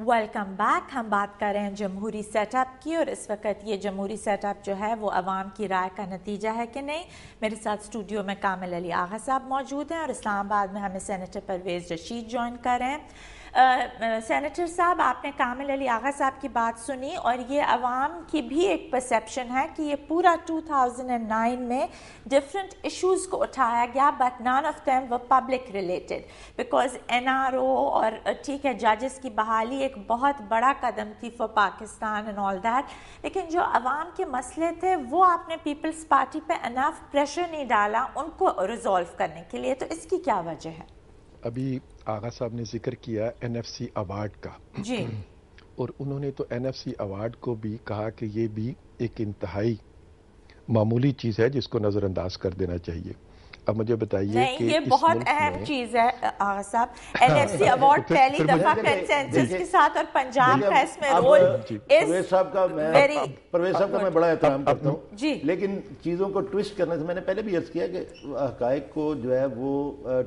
Welcome back. ہم بات کر رہے ہیں جمہوری سیٹ اپ کی، اور اس وقت یہ جمہوری سیٹ اپ جو ہے وہ عوام کی رائے کا نتیجہ ہے کہ نہیں. میرے ساتھ اسٹوڈیو میں کامل علی آغا صاحب موجود ہیں، اور اسلام آباد میں ہمیں سینیٹر پرویز رشید جوائن کر رہے ہیں. سینیٹر صاحب، آپ نے کامل علی آغا صاحب کی بات سنی، اور یہ عوام کی بھی ایک پرسیپشن ہے کہ یہ پورا 2009 میں ڈفرینٹ ایشوز کو اٹھایا گیا، but none of them were public related, because NRO اور ٹھیک ہے ججز کی بحالی ایک بہت بڑا قدم تھی for Pakistan and all that, لیکن جو عوام کے مسئلے تھے وہ آپ نے پیپلز پارٹی پہ انف پریشر نہیں ڈالا ان کو ریزالو کرنے کے لیے، تو اس کی کیا وجہ ہے؟ ابھی آغا صاحب نے ذکر کیا NFC ایوارڈ کا جی، اور انہوں نے تو NFC ایوارڈ کو بھی کہا کہ یہ بھی ایک انتہائی معمولی چیز ہے جس کو نظر انداز کر دینا چاہیے. اب مجھے بتائیے کہ یہ بہت اہم چیز ہے آغا صاحب. NFC ایوارڈ پہلی دفعہ کنسنسس کے ساتھ، اور پنجاب کا اس میں رول. پرویز صاحب کا میں بڑا احترام کرتا ہوں، لیکن چیزوں کو ٹویسٹ کرنے سے، میں نے پہلے بھی عرض کیا کہ حقائق کو جو ہے وہ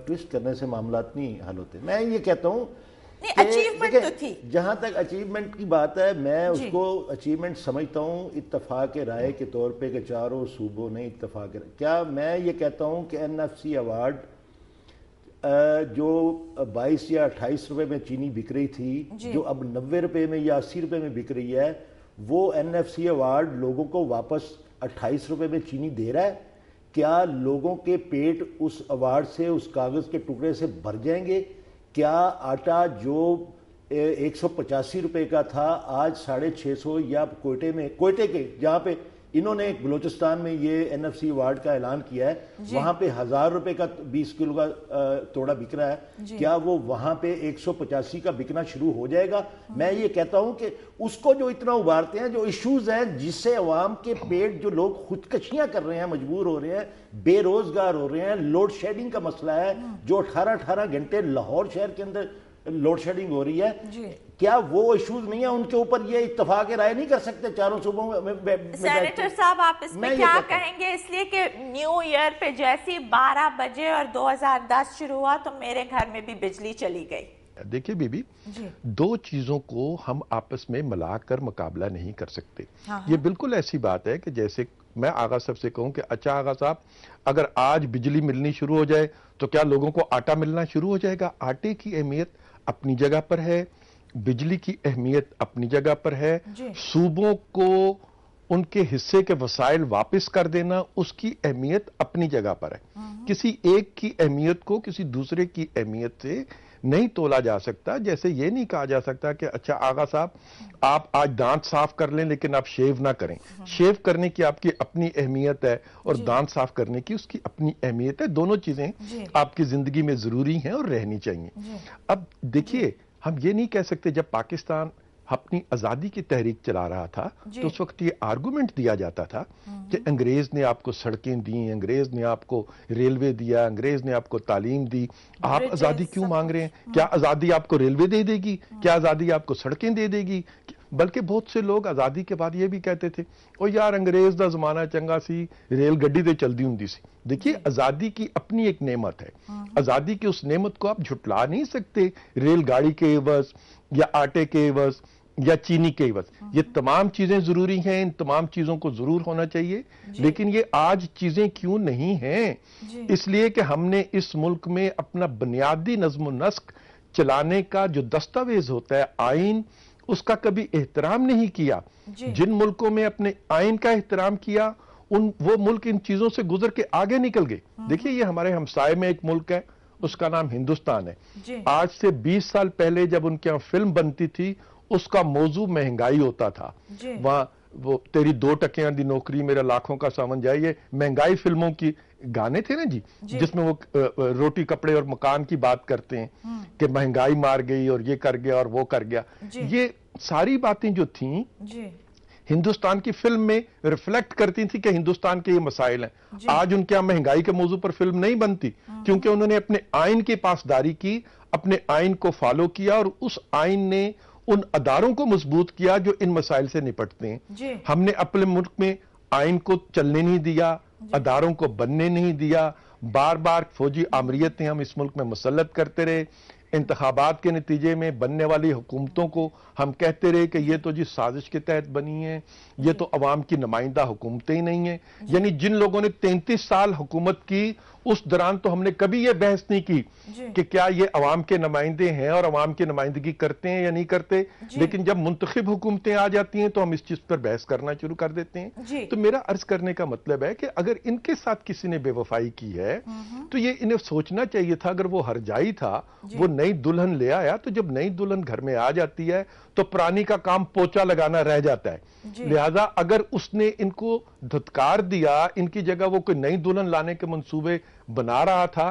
ٹویسٹ کرنے سے معاملات نہیں حل ہوتے. میں یہ کہتا ہوں اچیومنٹ تو تھی، جہاں تک اچیومنٹ کی بات ہے میں اس کو اچیومنٹ سمجھتا ہوں اتفاق رائے کے طور پہ کہ چاروں صوبوں نے اتفاق رائے. کیا میں یہ کہتا ہوں کہ NFC ایوارڈ جو 22 یا 28 روپے میں چینی بک رہی تھی، جو اب 90 روپے میں یا 80 روپے میں بک رہی ہے، وہ NFC ایوارڈ لوگوں کو واپس 28 روپے میں چینی دے رہا ہے؟ کیا لوگوں کے پیٹ اس ایوارڈ سے، اس کاغذ کے ٹکڑے سے بھر جائیں گے؟ کیا آٹا جو 185 روپے کا تھا آج 650 یا کوئٹے کے جہاں پہ انہوں نے بلوچستان میں یہ NFC ایوارڈ کا اعلان کیا ہے، وہاں پہ 1000 روپے کا 20 کلو کا توڑا بک رہا ہے، کیا وہ وہاں پہ 185 کا بکنا شروع ہو جائے گا؟ میں یہ کہتا ہوں کہ اس کو جو اتنا ابھارتے ہیں، جو ایشوز ہیں جس سے عوام کے پیٹ، جو لوگ خودکشیاں کر رہے ہیں، مجبور ہو رہے ہیں، بے روزگار ہو رہے ہیں، لوڈ شیڈنگ کا مسئلہ ہے جو 18 گھنٹے لاہور شہر کے اندر لوڈ شیڈنگ ہو رہی ہے، کیا وہ ایشوز نہیں ہیں؟ ان کے اوپر یہ اتفاق رائے نہیں کر سکتے چاروں صوبوں میں؟ سینیٹر صاحب آپ اس میں کیا کہیں گے؟ اس لیے کہ نیو ایئر پہ جیسی 12 بجے اور 2010 شروع ہوا تو میرے گھر میں بھی بجلی چلی گئی. دیکھیے بی بی، دو چیزوں کو ہم آپس میں ملا کر مقابلہ نہیں کر سکتے. یہ بالکل ایسی بات ہے کہ جیسے میں آغا صاحب سے کہوں کہ اچھا آغا صاحب، اگر آج بجلی ملنی شروع ہو جائے تو کیا لوگوں کو آٹا ملنا شروع ہو جائے گا؟ آٹے کی اہمیت اپنی جگہ پر ہے، بجلی کی اہمیت اپنی جگہ پر ہے، صوبوں کو ان کے حصے کے وسائل واپس کر دینا اس کی اہمیت اپنی جگہ پر ہے. کسی ایک کی اہمیت کو کسی دوسرے کی اہمیت سے نہیں تولا جا سکتا. جیسے یہ نہیں کہا جا سکتا کہ اچھا آغا صاحب آپ آج دانت صاف کر لیں لیکن آپ شیو نہ کریں. شیو کرنے کی آپ کی اپنی اہمیت ہے اور دانت صاف کرنے کی اس کی اپنی اہمیت ہے. دونوں چیزیں آپ کی زندگی میں ضروری ہیں اور رہنی چاہیے. اب دیکھیے، ہم یہ نہیں کہہ سکتے، جب پاکستان اپنی آزادی کی تحریک چلا رہا تھا تو اس وقت یہ آرگومنٹ دیا جاتا تھا کہ انگریز نے آپ کو سڑکیں دیں، انگریز نے آپ کو ریلوے دیا، انگریز نے آپ کو تعلیم دی، آپ آزادی کیوں مانگ رہے ہیں؟ کیا آزادی آپ کو ریلوے دے دے گی؟ کیا آزادی آپ کو سڑکیں دے دے گی؟ بلکہ بہت سے لوگ آزادی کے بعد یہ بھی کہتے تھے او یار انگریز دا زمانہ چنگا سی، ریل گڈی دے چل دی ہوں سی. دیکھیے، آزادی کی اپنی ایک نعمت ہے، آزادی کی اس نعمت کو آپ جھٹلا نہیں سکتے ریل گاڑی کے عوض یا آٹے کے عوض یا چینی کے عوض. یہ تمام چیزیں ضروری ہیں، ان تمام چیزوں کو ضرور ہونا چاہیے، لیکن یہ آج چیزیں کیوں نہیں ہیں؟ اس لیے کہ ہم نے اس ملک میں اپنا بنیادی نظم و نسق چلانے کا جو دستاویز ہوتا ہے، آئین، اس کا کبھی احترام نہیں کیا. جن ملکوں میں اپنے آئین کا احترام کیا وہ ملک ان چیزوں سے گزر کے آگے نکل گئے. دیکھیے، یہ ہمارے ہمسائے میں ایک ملک ہے، اس کا نام ہندوستان ہے. آج سے 20 سال پہلے جب ان کے یہاں فلم بنتی تھی اس کا موضوع مہنگائی ہوتا تھا. وہاں وہ تیری 2 ٹکیاں دی نوکری میرا لاکھوں کا سامان جائے، یہ مہنگائی فلموں کی گانے تھے نا جی، جس میں وہ روٹی کپڑے اور مکان کی بات کرتے ہیں کہ مہنگائی مار گئی اور یہ کر گیا اور وہ کر گیا. یہ ساری باتیں جو تھیں ہندوستان کی فلم میں ریفلیکٹ کرتی تھی کہ ہندوستان کے یہ مسائل ہیں. آج ان کے یہاں مہنگائی کے موضوع پر فلم نہیں بنتی کیونکہ انہوں نے اپنے آئین کی پاسداری کی، اپنے آئین کو فالو کیا، اور اس آئین نے ان اداروں کو مضبوط کیا جو ان مسائل سے نپٹتے ہیں. ہم نے اپنے ملک میں آئین کو چلنے نہیں دیا، اداروں کو بننے نہیں دیا، بار بار فوجی آمریتیں ہم اس ملک میں مسلط کرتے رہے. انتخابات کے نتیجے میں بننے والی حکومتوں کو ہم کہتے رہے کہ یہ تو جی سازش کے تحت بنی ہیں، یہ تو عوام کی نمائندہ حکومتیں ہی نہیں ہیں. یعنی جن لوگوں نے 33 سال حکومت کی اس دوران تو ہم نے کبھی یہ بحث نہیں کی کہ کیا یہ عوام کے نمائندے ہیں اور عوام کی نمائندگی کرتے ہیں یا نہیں کرتے. لیکن جب منتخب حکومتیں آ جاتی ہیں تو ہم اس چیز پر بحث کرنا شروع کر دیتے ہیں. تو میرا عرض کرنے کا مطلب ہے کہ اگر ان کے ساتھ کسی نے بے وفائی کی ہے تو یہ انہیں سوچنا چاہیے تھا. اگر وہ ہرجائی تھا، وہ نئی دلہن لے آیا، تو جب نئی دلہن گھر میں آ جاتی ہے تو پرانی کا کام پوچا لگانا رہ جاتا ہے. لہذا اگر اس نے ان کو دھتکار دیا، ان کی جگہ وہ کوئی نئی دلہن لانے کے منصوبے بنا رہا تھا،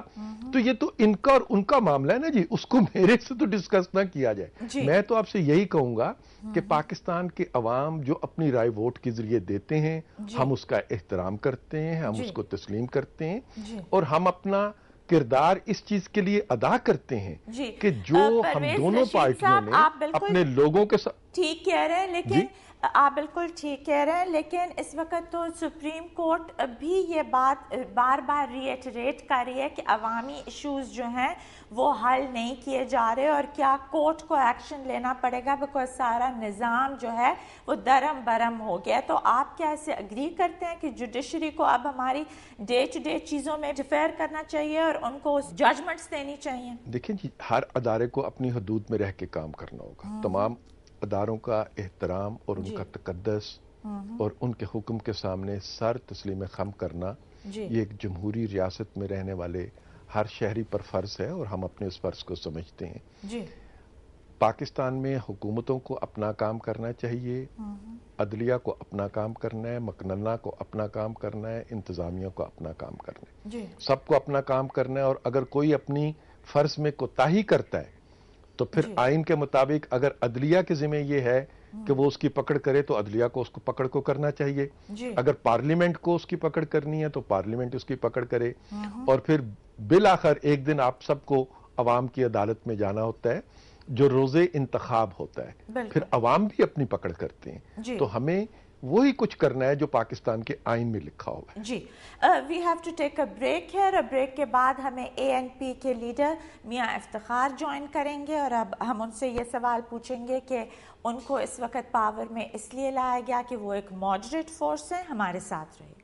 تو یہ تو ان کا اور ان کا معاملہ ہے نا جی، اس کو میرے سے تو ڈسکس نہ کیا جائے. میں تو آپ سے یہی کہوں گا کہ پاکستان کے عوام جو اپنی رائے ووٹ کے ذریعے دیتے ہیں، ہم اس کا احترام کرتے ہیں، ہم اس کو تسلیم کرتے ہیں، اور ہم اپنا کردار اس چیز کے لیے ادا کرتے ہیں کہ جو ہم دونوں پارٹیوں نے اپنے لوگوں کے ساتھ. ٹھیک کہہ رہے ہیں، لیکن آپ بالکل ٹھیک کہہ رہے ہیں، لیکن اس وقت تو سپریم کورٹ بھی یہ بات بار بار ری ایٹریٹ کر رہی ہے کہ عوامی ایشوز جو ہیں وہ حل نہیں کیے جا رہے، اور کیا کورٹ کو ایکشن لینا پڑے گا بیکاز سارا نظام جو ہے وہ درم برم ہو گیا. تو آپ کیا اسے اگری کرتے ہیں کہ جوڈیشری کو اب ہماری ڈے ٹو ڈے چیزوں میں ڈیفیر کرنا چاہیے اور ان کو ججمنٹس دینی چاہیے؟ دیکھیں جی، ہر ادارے کو اپنی حدود میں رہ کے کام کرنا ہوگا. تمام اداروں کا احترام اور ان کا تقدس اور ان کے حکم کے سامنے سر تسلیم خم کرنا یہ ایک جمہوری ریاست میں رہنے والے ہر شہری پر فرض ہے، اور ہم اپنے اس فرض کو سمجھتے ہیں. پاکستان میں حکومتوں کو اپنا کام کرنا چاہیے، عدلیہ کو اپنا کام کرنا ہے، مقننہ کو اپنا کام کرنا ہے، انتظامیہ کو اپنا کام کرنا ہے. سب کو اپنا کام کرنا ہے، اور اگر کوئی اپنی فرض میں کوتاہی کرتا ہے تو پھر آئین کے مطابق اگر عدلیہ کے ذمہ یہ ہے کہ وہ اس کی پکڑ کرے تو عدلیہ کو اس کو پکڑ کو کرنا چاہیے. اگر پارلیمنٹ کو اس کی پکڑ کرنی ہے تو پارلیمنٹ اس کی پکڑ کرے، اور پھر بالآخر ایک دن آپ سب کو عوام کی عدالت میں جانا ہوتا ہے جو روزے انتخاب ہوتا ہے. پھر عوام بھی اپنی پکڑ کرتے ہیں. تو ہمیں وہی کچھ کرنا ہے جو پاکستان کے آئین میں لکھا ہوا ہے. جی we have to take a break here. Break کے بعد ہمیں ANP کے لیڈر میاں افتخار جوائن کریں گے، اور اب ہم ان سے یہ سوال پوچھیں گے کہ ان کو اس وقت پاور میں اس لیے لایا گیا کہ وہ ایک ماڈریٹ فورس ہے. ہمارے ساتھ رہیے.